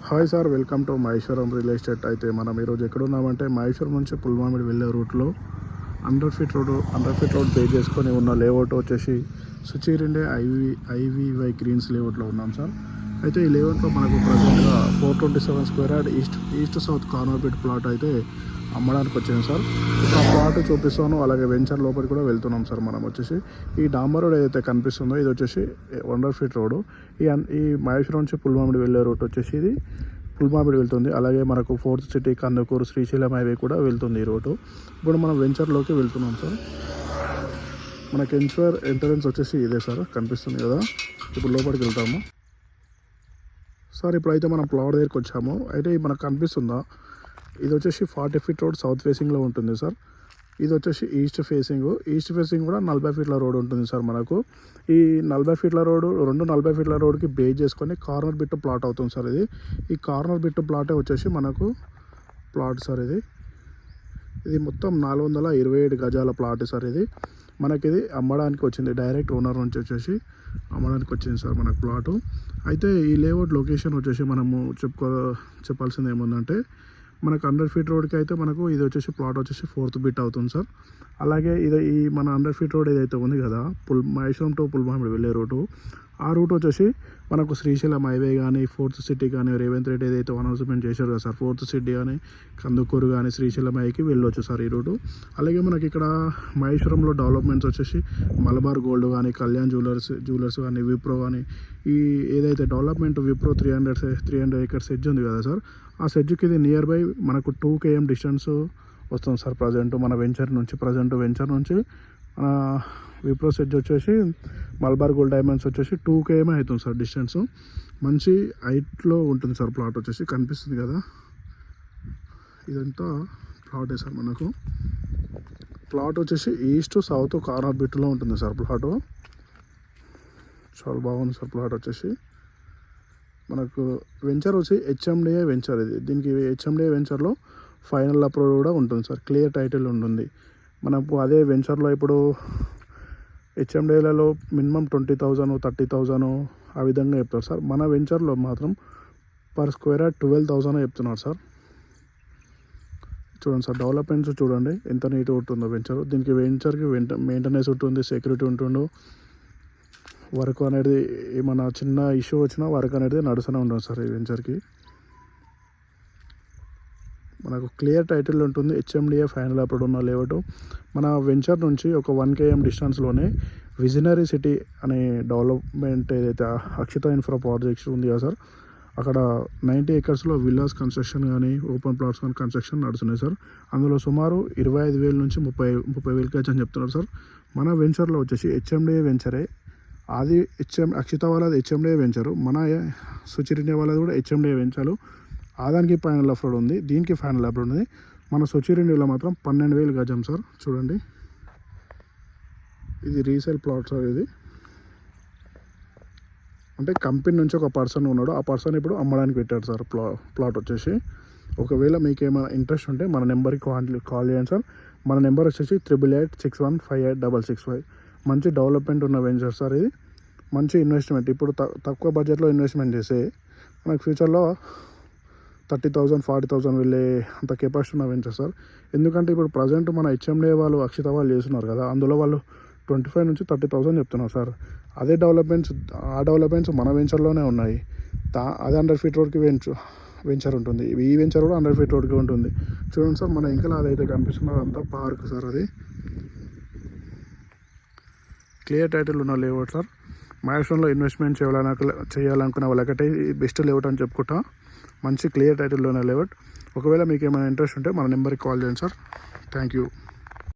Hi sir, welcome to Maheshwaram real estate. అయితే మనం ఈరోజు ఎక్కడున్నామంటే మహేశ్వరం నుంచి పుల్మామిడి వెళ్ళే రూట్లో 100 ఫీట్ రోడ్ పే చేసుకొని ఉన్న లేఅవుట్ వచ్చేసి సుచిరిండే ఐవీవై గ్రీన్స్ లేఅవుట్లో ఉన్నాం సార్. అయితే ఈ లేఅవుట్లో మనకు ప్రజెంట్గా 427 square yard east south corner bit plot అయితే అమ్మడానికి వచ్చింది సార్. ఇప్పుడు ఆ ప్లాట్ చూపిస్తాను, అలాగే వెంచర్ లోపలికి కూడా వెళ్తున్నాం సార్. మనం వచ్చేసి ఈ డాంబర్ రోడ్ ఏదైతే కనిపిస్తుందో ఇది వచ్చేసి 100 ఫీట్ రోడ్. ఈ మహేశ్వరం నుంచి పుల్మామిడి వెళ్ళే రూట్ వచ్చేసి ఇది పుల్మామిడి వెళ్తుంది. అలాగే మనకు fourth city Kandukur Srisailam highway కూడా వెళ్తుంది ఈ రోడ్డు. ఇప్పుడు మనం వెంచర్లోకి వెళ్తున్నాం సార్. మనకి ఎంట్రన్స్ వచ్చేసి ఇదే సార్, కనిపిస్తుంది కదా. ఇప్పుడు లోపలికి వెళ్తాము సార్. ఇప్పుడైతే మనం ప్లాట్ దగ్గరికి వచ్చాము. అయితే మనకు కనిపిస్తుందా, ఇది వచ్చేసి 40 ఫీట్ రోడ్ సౌత్ ఫేసింగ్లో ఉంటుంది సార్. ఇది వచ్చేసి ఈస్ట్ ఫేసింగ్ కూడా 40 ఫీట్ల రోడ్ ఉంటుంది సార్. మనకు ఈ 40 ఫీట్ల రోడ్డు 40 ఫీట్ల రోడ్కి బేస్ చేసుకొని కార్నర్ బిట్ ప్లాట్ అవుతుంది సార్. ఈ కార్నర్ బిట్ ప్లాటే వచ్చేసి మనకు ప్లాట్ సార్. ఇది మొత్తం 427 గజాల ప్లాట్ సార్. ఇది అమ్మడానికి వచ్చింది, డైరెక్ట్ ఓనర్ నుంచి వచ్చేసి అమ్మడానికి వచ్చింది సార్ మనకు ప్లాటు. అయితే ఈ లేఅవుట్ లొకేషన్ వచ్చేసి మనము చెప్పాల్సింది ఏముందంటే, మనకు 100 ఫీట్ రోడ్కి అయితే మనకు ఇది వచ్చేసి ప్లాట్ వచ్చేసి 4th బిట్ అవుతుంది సార్. అలాగే ఈ మన 100 ఫీట్ రోడ్ ఏదైతే ఉంది కదా, మహేశ్వరం టు పుల్మామిడి వెళ్ళే రూటు, ఆ రూట్ వచ్చేసి మనకు శ్రీశైలం హైవే కానీ, ఫోర్త్ సిటీ కానీ, రేవంత్ రెడ్డి ఏదైతే అనౌన్స్మెంట్ చేశారు కదా సార్, ఫోర్త్ సిటీ కానీ, కందుకూరు కానీ, శ్రీశైలం హైవేకి వెళ్ళొచ్చు సార్ ఈ రూటు. అలాగే మనకి ఇక్కడ మహేశ్వరంలో డెవలప్మెంట్స్ వచ్చేసి మలబార్ గోల్డ్ కానీ, కళ్యాణ్ జ్యువెలర్స్ కానీ, విప్రో కానీ, ఈ ఏదైతే డెవలప్మెంట్ విప్రో 300 ఎకర్స్ సెడ్జ్ ఉంది కదా సార్, ఆ సెడ్జ్కి ఇది నియర్ బై మనకు 2 km డిస్టెన్స్ వస్తుంది సార్. మన వెంచర్ నుంచి విప్రో సెడ్జ్ వచ్చేసి మలబార్ గోల్డ్ డైమండ్స్ వచ్చేసి 2 km అవుతుంది సార్ డిస్టెన్స్. మంచి హైట్లో ఉంటుంది సార్ ప్లాట్ వచ్చేసి, కనిపిస్తుంది కదా. ఇదంతా ప్లాటే సార్. మనకు ప్లాట్ వచ్చేసి ఈస్ట్ సౌత్ కార్నర్ బిట్లో ఉంటుంది సార్ ప్లాటు. చాలా బాగుంది సార్ ప్లాట్ వచ్చేసి. మనకు వెంచర్ వచ్చి హెచ్ఎండిఏ వెంచర్. దీనికి హెచ్ఎండిఏ వెంచర్లో ఫైనల్ అప్రూవల్ కూడా ఉంటుంది సార్, క్లియర్ టైటిల్ ఉంటుంది. మనకు అదే వెంచర్లో ఇప్పుడు హెచ్ఎండిఏలలో మినిమం 20,000 30,000 ఆ విధంగా చెప్తారు సార్. మన వెంచర్లో మాత్రం పర్ స్క్వేర్ యార్డ్ 12,000 చెప్తున్నారు సార్. చూడండి సార్, డెవలప్మెంట్స్ చూడండి ఎంత నీట్గా ఉంటుందో వెంచర్. దీనికి వెంచర్కి మెయింటెనెన్స్ ఉంటుంది, సెక్యూరిటీ ఉంటుందో, వర్క్ అనేది ఏమైనా చిన్న ఇష్యూ వచ్చినా వర్క్ అనేది నడుస్తూనే ఉంటుంది సార్ ఈ వెంచర్కి. మనకు క్లియర్ టైటిల్ ఉంటుంది, హెచ్ఎండిఏ ఫైనల్ అప్రూవ్ ఉన్న లేఅవుట్. మన వెంచర్ నుంచి ఒక 1 km డిస్టెన్స్లోనే విజనరీ సిటీ అనే డెవలప్మెంట్ ఏదైతే అక్షిత ఇన్ఫ్రా ప్రాజెక్ట్స్ ఉంది కదా సార్, అక్కడ 90 ఎకర్స్లో విల్లాస్ కన్స్ట్రక్షన్ కానీ, ఓపెన్ ప్లాట్స్ కానీ కన్స్ట్రక్షన్ నడుస్తున్నాయి సార్. అందులో సుమారు 25,000 నుంచి 30,000 గజం అని చెప్తున్నారు సార్. మన వెంచర్లో వచ్చేసి హెచ్ఎండిఏ వెంచరే. అది అక్షిత వాళ్ళది హెచ్ఎండిఏ వెంచరు, మన సుచిరిండే వాళ్ళది కూడా హెచ్ఎండిఏ వెంచరు. దానికి ఫైనల్ అప్రూవ్ ఉంది, దీనికి ఫైనల్ అప్రూవ్ ఉంది. మన సుచిరిండిలో మాత్రం 12,000 గజం సార్. చూడండి, ఇది రీసేల్ ప్లాట్ సార్. ఇది అంటే కంపెనీ నుంచి ఒక పర్సన్ ఉన్నాడు, ఆ పర్సన్ ఇప్పుడు అమ్మడానికి పెట్టాడు సార్ ప్లాట్ వచ్చేసి. ఒకవేళ మీకు ఏమైనా ఇంట్రెస్ట్ ఉంటే మన నెంబర్కి కాల్ చేయండి సార్. మన నెంబర్ వచ్చేసి 8886158665. మంచి డెవలప్మెంట్ ఉన్న వెంచర్ సార్. ఇది మంచి ఇన్వెస్ట్మెంట్. ఇప్పుడు తక్కువ బడ్జెట్లో ఇన్వెస్ట్మెంట్ చేస్తే మనకు ఫ్యూచర్లో 30,000 40,000 వెళ్ళే అంత కెపాసిటీ ఉన్న వెంచర్ సార్. ఎందుకంటే ఇప్పుడు ప్రజెంట్ మన హెచ్ఎండిఏ వాళ్ళు అక్షిత వాళ్ళు చేస్తున్నారు కదా, అందులో వాళ్ళు 25,000 నుంచి 30,000 చెప్తున్నారు సార్. అదే డెవలప్మెంట్స్ మన వెంచర్లోనే ఉన్నాయి. అదే 100 ఫీట్ రోడ్కి వెంచర్ ఉంటుంది. ఈ వెంచర్ కూడా 100 ఫీట్ రోడ్కి ఉంటుంది. చూడండి సార్, మన ఇంకా అదైతే కనిపిస్తున్నారు అంతా పార్క్ సార్. అది క్లియర్ టైటిల్ ఉన్న లేఅవుట్ సార్. మహేశ్వరంలో ఇన్వెస్ట్మెంట్ చేయాలనుకున్న వాళ్ళకైతే బెస్ట్ లేఅవుట్ అని చెప్పుకుంటా. మంచి క్లియర్ టైటిల్లో ఉన్న లేఅవుట్. ఒకవేళ మీకు ఏమైనా ఇంట్రెస్ట్ ఉంటే మన నెంబర్కి కాల్ చేయండి సార్. Thank you.